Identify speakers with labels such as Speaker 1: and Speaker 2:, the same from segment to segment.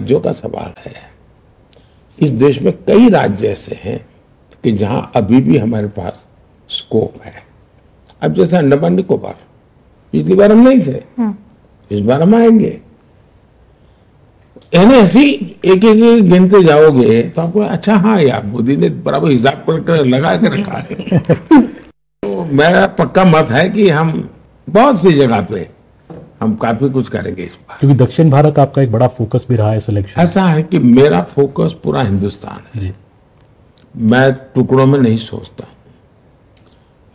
Speaker 1: राज्यों का सवाल है। इस देश में कई राज्य ऐसे हैं कि जहां अभी भी हमारे पास स्कोप है। अब जैसे अंडमान निकोबार, पिछली बार हम नहीं थे, इस बार हम आएंगे। यानी ऐसी एक एक गिनते जाओगे तो आपको अच्छा, हाँ यार मोदी ने बराबर हिसाब कर लगा के रखा है। तो मेरा पक्का मत है कि हम बहुत सी जगह पे हम काफी कुछ करेंगे इस बार,
Speaker 2: क्योंकि दक्षिण भारत आपका एक बड़ा फोकस भी रहा है सिलेक्शन।
Speaker 1: ऐसा है कि मेरा फोकस पूरा हिंदुस्तान है, मैं टुकड़ों में नहीं सोचता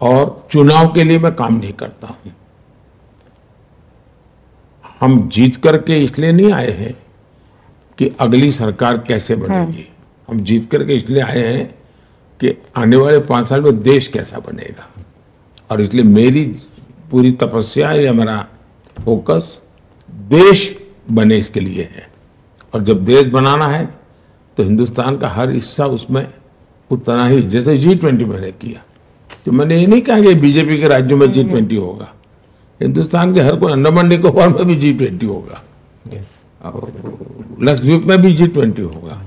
Speaker 1: और चुनाव के लिए मैं काम नहीं करता हूं। हम जीत करके इसलिए नहीं आए हैं कि अगली सरकार कैसे बनेगी, हम जीत करके इसलिए आए हैं कि आने वाले 5 साल में देश कैसा बनेगा। और इसलिए मेरी पूरी तपस्या या मेरा फोकस देश बने इसके लिए है। और जब देश बनाना है तो हिंदुस्तान का हर हिस्सा उसमें उतना ही, जैसे G20 मैंने किया, तो मैंने ये नहीं कहा कि बीजेपी के राज्यों में G20 होगा, हिंदुस्तान के हर कोई, अंडमान निकोबार में भी G20 होगा, लक्षद्वीप में भी G20 होगा।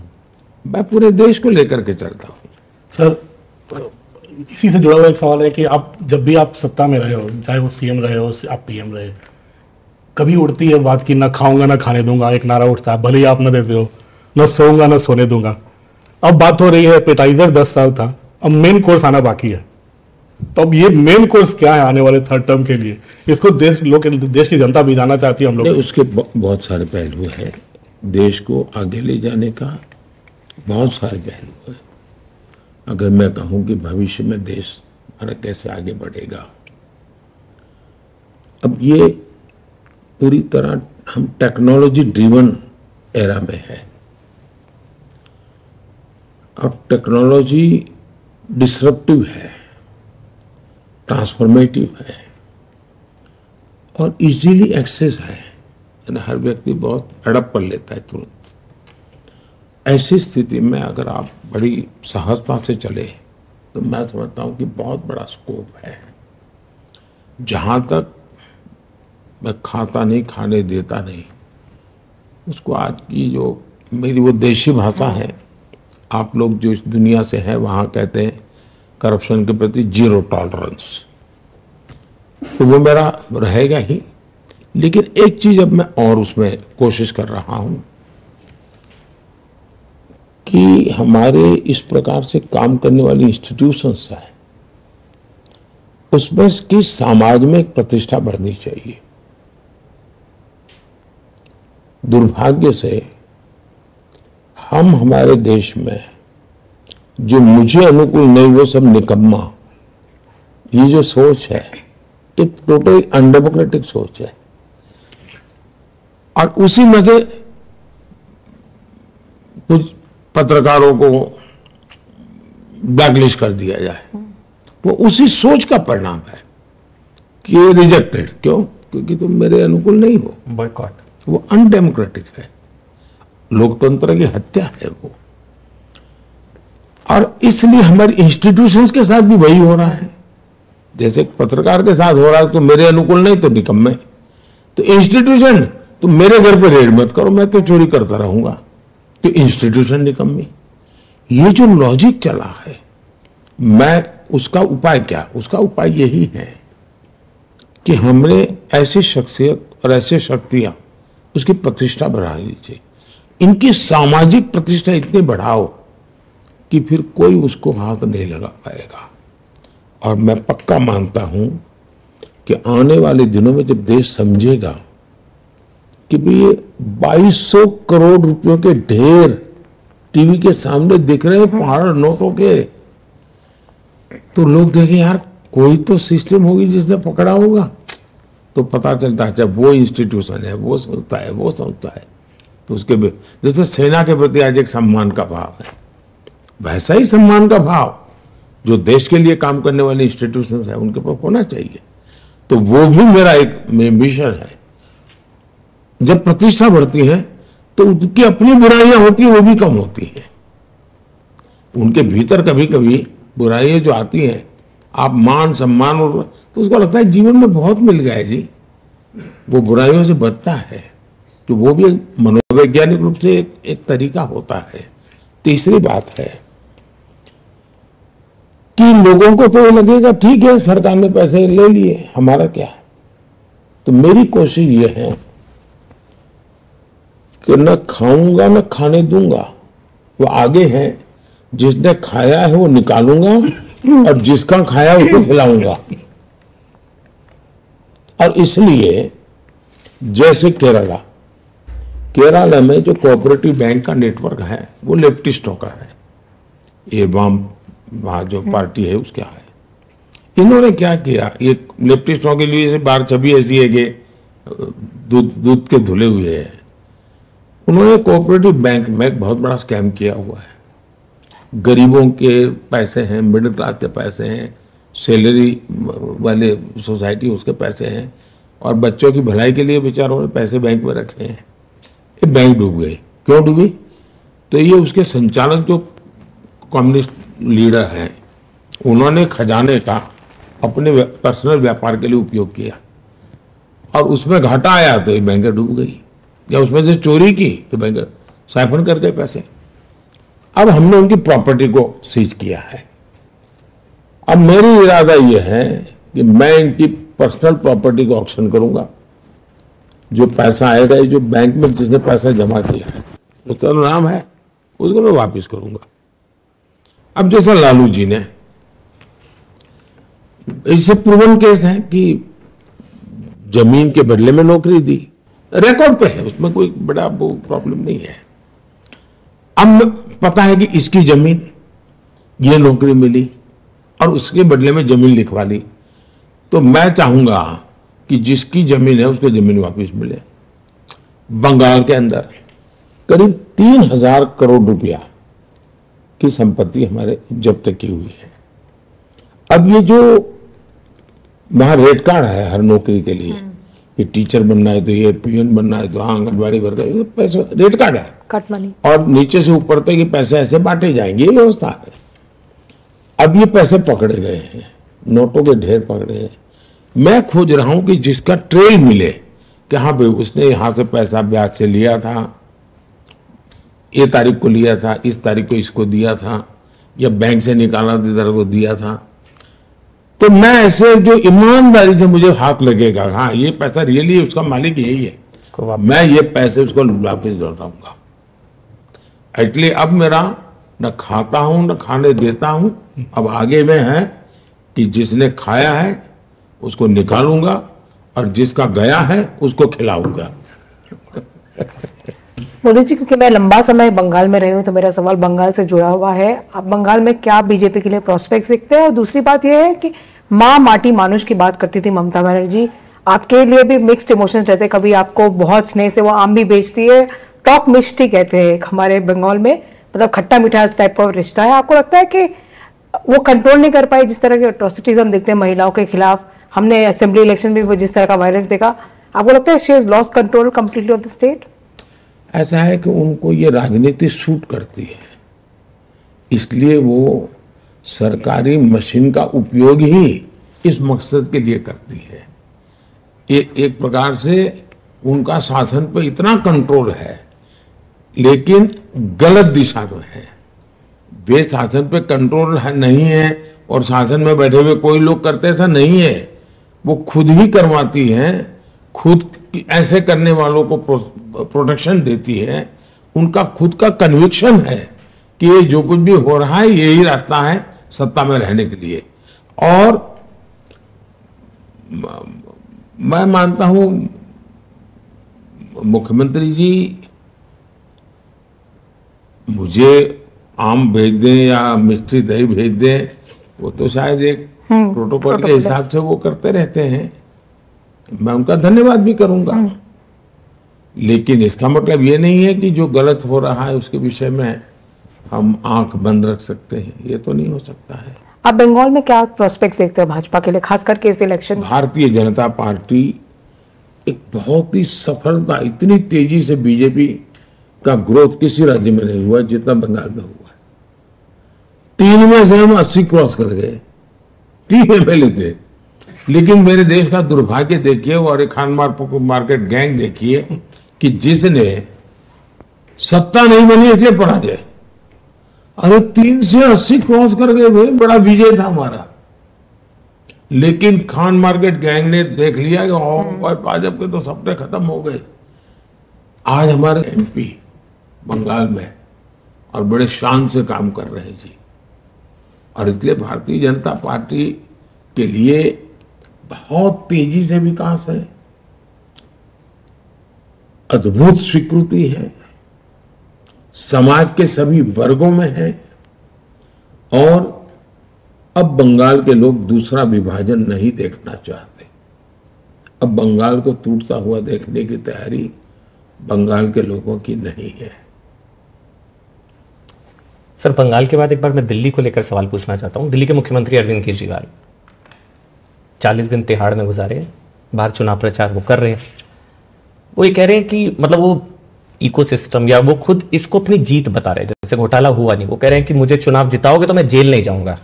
Speaker 1: मैं पूरे देश को लेकर के चलता हूँ।
Speaker 2: सर, इसी से जुड़ा हुआ एक सवाल है कि आप जब भी आप सत्ता में रहे हो, चाहे वो सीएम रहे हो, आप पीएम रहे, कभी उड़ती है बात की ना खाऊंगा ना खाने दूंगा, एक नारा उठता है, भले ही आप ना देते हो, ना सोऊंगा ना सोने दूंगा। अब बात हो रही है एपेटाइजर 10 साल था, अब मेन कोर्स आना बाकी है। तो अब ये मेन कोर्स क्या है आने वाले 3rd टर्म के लिए? इसको देश की जनता भी जानना चाहती है हम लोग।
Speaker 1: उसके बहुत सारे पहलू हैं, देश को आगे ले जाने का बहुत सारे पहलू हैं। अगर मैं कहूं कि भविष्य में देश हमारा कैसे आगे बढ़ेगा, अब ये पूरी तरह हम टेक्नोलॉजी ड्रिवन एरा में है। अब टेक्नोलॉजी डिसरप्टिव है, ट्रांसफॉर्मेटिव है और इजीली एक्सेस है, यानी हर व्यक्ति बहुत अडॉप्ट कर लेता है तुरंत। ऐसी स्थिति में अगर आप बड़ी सहजता से चले तो मैं समझता हूं कि बहुत बड़ा स्कोप है। जहां तक मैं खाता नहीं, खाने देता नहीं, उसको आज की जो मेरी वो देशी भाषा है, आप लोग जो इस दुनिया से हैं वहां कहते हैं करप्शन के प्रति 0 टॉलरेंस, तो वो मेरा रहेगा ही। लेकिन एक चीज अब मैं और उसमें कोशिश कर रहा हूं कि हमारे इस प्रकार से काम करने वाली इंस्टीट्यूशंस है, उसमें की समाज में एक प्रतिष्ठा बढ़नी चाहिए। दुर्भाग्य से हम हमारे देश में जो मुझे अनुकूल नहीं वो सब निकम्मा, ये जो सोच है ये टोटली अनडेमोक्रेटिक सोच है। और उसी में से कुछ पत्रकारों को ब्लैकलिस्ट कर दिया जाए, वो उसी सोच का परिणाम है कि ये रिजेक्टेड। क्यों? क्योंकि तुम मेरे अनुकूल नहीं हो,
Speaker 2: बॉयकॉट।
Speaker 1: वो अनडेमोक्रेटिक है, लोकतंत्र की हत्या है वो। और इसलिए हमारी इंस्टीट्यूशंस के साथ भी वही हो रहा है। जैसे पत्रकार के साथ हो रहा है, तो मेरे अनुकूल नहीं तो निकम्मे। तो इंस्टीट्यूशन, तुम मेरे घर पे रेड मत करो, मैं तो चोरी करता रहूंगा, तो इंस्टीट्यूशन निकम्मी। ये जो लॉजिक चला है, मैं उसका उपाय क्या? उसका उपाय यही है कि हमने ऐसी शख्सियत और ऐसे शक्तियां, उसकी प्रतिष्ठा बढ़ा लीजिए, इनकी सामाजिक प्रतिष्ठा इतनी बढ़ाओ कि फिर कोई उसको हाथ नहीं लगा पाएगा। और मैं पक्का मानता हूं कि आने वाले दिनों में जब देश समझेगा कि भाई ये 2200 करोड़ रुपयों के ढेर टीवी के सामने दिख रहे हैं पहाड़ नोटों के, तो लोग देखें यार कोई तो सिस्टम होगी जिसने पकड़ा होगा, तो पता चलता है जब वो इंस्टीट्यूशन है, वो संस्था है, वो संस्था है, तो उसके जैसे सेना के प्रति आज एक सम्मान का भाव है, वैसा ही सम्मान का भाव जो देश के लिए काम करने वाले इंस्टीट्यूशंस है उनके पास होना चाहिए। तो वो भी मेरा एक मिशन है। जब प्रतिष्ठा बढ़ती है तो उनकी अपनी बुराइयां होती है, वो भी कम होती है। उनके भीतर कभी कभी बुराइयां जो आती हैं, आप मान सम्मान और तो उसको लगता है जीवन में बहुत मिल गया है जी, वो बुराइयों से बचता है। कि वो भी मनोवैज्ञानिक रूप से एक तरीका होता है। तीसरी बात है कि लोगों को तो ये लगेगा ठीक है सरकार ने पैसे ले लिए, हमारा क्या। तो मेरी कोशिश ये है कि न खाऊंगा न खाने दूंगा, वो आगे है। जिसने खाया है वो निकालूंगा और जिसका खाया उसको खिलाऊंगा। और इसलिए जैसे केरला में जो कोऑपरेटिव बैंक का नेटवर्क है वो लेफ्टिस्टों का है, ये वहां जो पार्टी है उसका है। इन्होंने क्या किया, ये लेफ्टिस्टों के लिए से बार छवि ऐसी है कि दूध के धुले हुए हैं। उन्होंने कोऑपरेटिव बैंक में एक बहुत बड़ा स्कैम किया हुआ है। गरीबों के पैसे हैं, मिडिल क्लास के पैसे हैं, सैलरी वाले सोसाइटी उसके पैसे हैं, और बच्चों की भलाई के लिए बेचारों ने पैसे बैंक में रखे हैं। ये बैंक डूब गई। क्यों डूबी? तो ये उसके संचालक जो कम्युनिस्ट लीडर हैं उन्होंने खजाने का अपने पर्सनल व्यापार के लिए उपयोग किया और उसमें घाटा आया तो ये बैंक डूब गई, या उसमें से चोरी की तो बैंक साइफन कर गए पैसे। अब हमने उनकी प्रॉपर्टी को सीज किया है। अब मेरी इरादा यह है कि मैं इनकी पर्सनल प्रॉपर्टी को ऑक्शन करूंगा। जो पैसा आएगा, जो बैंक में जिसने पैसा जमा किया है उसका नाम है, उसको मैं वापस करूंगा। अब जैसा लालू जी ने, इससे प्रूवन केस है कि जमीन के बदले में नौकरी दी, रिकॉर्ड पे है, उसमें कोई बड़ा वो प्रॉब्लम नहीं है। अब पता है कि इसकी जमीन ये नौकरी मिली और उसके बदले में जमीन लिखवा ली, तो मैं चाहूंगा कि जिसकी जमीन है उसको जमीन वापस मिले। बंगाल के अंदर करीब 3000 करोड़ रुपया की संपत्ति हमारे जब्त की हुई है। अब ये जो वहां रेट कार्ड है हर नौकरी के लिए कि टीचर बनना है तो ये, पीएन बनना है तो हाँ, आंगनबाड़ी वर्कर, पैसा रेट कार्ड है,
Speaker 2: कट मनी,
Speaker 1: और नीचे से ऊपर तक ये पैसे ऐसे बांटे जाएंगे, ये व्यवस्था है। अब ये पैसे पकड़े गए हैं, नोटों के ढेर पकड़े हैं। मैं खोज रहा हूं कि जिसका ट्रेल मिले कि हाँ भाई उसने यहां से पैसा ब्याज से लिया था, ये तारीख को लिया था, इस तारीख को इसको दिया था, या बैंक से निकाला था इधर को दिया था, तो मैं ऐसे जो ईमानदारी से मुझे हाथ लगेगा हाँ ये पैसा रियली उसका मालिक यही है, मैं ये पैसे उसको वापिस लौटाऊंगा। इसलिए अब मेरा न खाता हूं न खाने देता हूं, अब आगे में है कि जिसने खाया है उसको निकालूंगा और जिसका गया है उसको खिलाऊंगा।
Speaker 3: मोदी जी, क्योंकि मैं लंबा समय बंगाल में रही हूँ तो मेरा सवाल बंगाल से जुड़ा हुआ है। आप बंगाल में क्या बीजेपी के लिए प्रोस्पेक्ट देखते हैं? और दूसरी बात यह है कि माँ माटी मानुष की बात करती थी ममता बनर्जी, आपके लिए भी मिक्स्ड इमोशंस रहते हैं। कभी आपको बहुत स्नेह से वो आम भी बेचती है, टॉक मिष्टी कहते हैं हमारे बंगाल में, मतलब खट्टा मीठा टाइप का रिश्ता है। आपको लगता है कि वो कंट्रोल नहीं कर पाई जिस तरह की अट्रॉसिटीज हम देखते हैं महिलाओं के खिलाफ? हमने असेंबली इलेक्शन में जिस तरह का वायलेंस देखा, आपको लगता है she has lost control completely off the state?
Speaker 1: ऐसा है कि उनको ये राजनीति सूट करती है, इसलिए वो सरकारी मशीन का उपयोग ही इस मकसद के लिए करती है। एक प्रकार से उनका शासन पे इतना कंट्रोल है, लेकिन गलत दिशा में है। वे शासन पे कंट्रोल नहीं है और शासन में बैठे हुए कोई लोग करते ऐसा नहीं है, वो खुद ही करवाती हैं, खुद ऐसे करने वालों को प्रोटेक्शन देती है। उनका खुद का कन्विक्शन है कि ये जो कुछ भी हो रहा है यही रास्ता है सत्ता में रहने के लिए। और मैं मानता हूं मुख्यमंत्री जी मुझे आम भेज दें या मिष्टी दही भेज दें, वो तो शायद एक प्रोटोकॉल के हिसाब से वो करते रहते हैं, मैं उनका धन्यवाद भी करूंगा। लेकिन इसका मतलब ये नहीं है कि जो गलत हो रहा है उसके विषय में हम आंख बंद रख सकते हैं, ये तो नहीं हो सकता है।
Speaker 3: आप बंगाल में क्या प्रोस्पेक्ट देखते हैं भाजपा के लिए, खास करके इस इलेक्शन?
Speaker 1: भारतीय जनता पार्टी एक बहुत ही सफलता, इतनी तेजी से बीजेपी का ग्रोथ किसी राज्य में नहीं हुआ जितना बंगाल में हुआ। 3 में से हम 80 क्रॉस कर गए, 3 MLA थे। लेकिन मेरे देश का दुर्भाग्य देखिए और एक खान मार्केट गैंग देखिए कि जिसने सत्ता नहीं बनी इसलिए पराजय। अरे 380 क्रॉस कर गए भाई, बड़ा विजय था हमारा। लेकिन खान मार्केट गैंग ने देख लिया कि भाई भाजपा के तो सपने खत्म हो गए। आज हमारे एमपी बंगाल में और बड़े शान से काम कर रहे हैं जी। और इसलिए भारतीय जनता पार्टी के लिए बहुत तेजी से विकास है, अद्भुत स्वीकृति है, समाज के सभी वर्गों में है। और अब बंगाल के लोग दूसरा विभाजन नहीं देखना चाहते। अब बंगाल को टूटता हुआ देखने की तैयारी बंगाल के लोगों की नहीं है।
Speaker 4: सर, बंगाल के बाद एक बार मैं दिल्ली को लेकर सवाल पूछना चाहता हूं। दिल्ली के मुख्यमंत्री अरविंद केजरीवाल 40 दिन तिहाड़ में गुजारे, बाहर चुनाव प्रचार वो कर रहे हैं। वो ये कह रहे हैं कि मतलब वो इकोसिस्टम या वो खुद इसको अपनी जीत बता रहे हैं, जैसे घोटाला हुआ नहीं। वो कह रहे हैं कि मुझे चुनाव जिताओगे तो मैं जेल नहीं जाऊंगा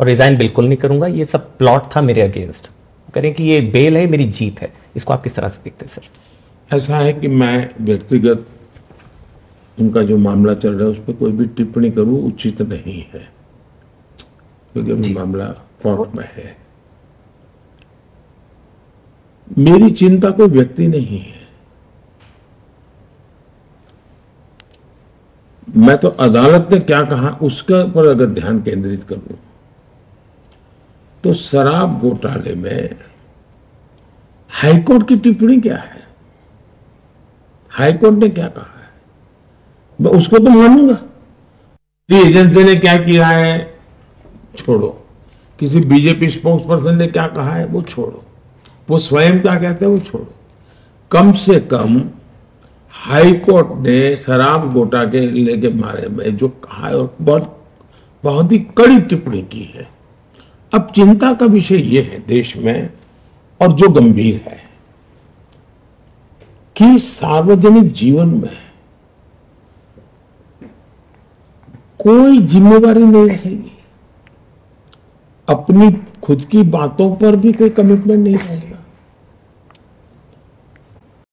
Speaker 4: और रिजाइन बिल्कुल नहीं करूंगा, ये सब प्लॉट था मेरे अगेंस्ट। कह रहे हैं कि ये बेल है, मेरी जीत है। इसको आप किस तरह से देखते हैं सर?
Speaker 1: ऐसा है कि मैं व्यक्तिगत उनका जो मामला चल रहा है उस पर कोई भी टिप्पणी करूं उचित नहीं है, क्योंकि अभी मामला कोर्ट में है। मेरी चिंता कोई व्यक्ति नहीं है। मैं तो अदालत ने क्या कहा उसके पर अगर ध्यान केंद्रित करूं तो शराब घोटाले में हाईकोर्ट की टिप्पणी क्या है, हाईकोर्ट ने क्या कहा है, मैं उसको तो मानूंगा। एजेंसी ने क्या किया है छोड़ो, किसी बीजेपी स्पोक्स पर्सन ने क्या कहा है वो छोड़ो, वो स्वयं क्या कहते हैं वो छोड़ो। कम से कम हाई कोर्ट ने शराब घोटाले के बारे में जो कहा है और बहुत ही कड़ी टिप्पणी की है। अब चिंता का विषय यह है देश में और जो गंभीर है कि सार्वजनिक जीवन में कोई जिम्मेवारी नहीं रहेगी, अपनी खुद की बातों पर भी कोई कमिटमेंट नहीं रहेगी।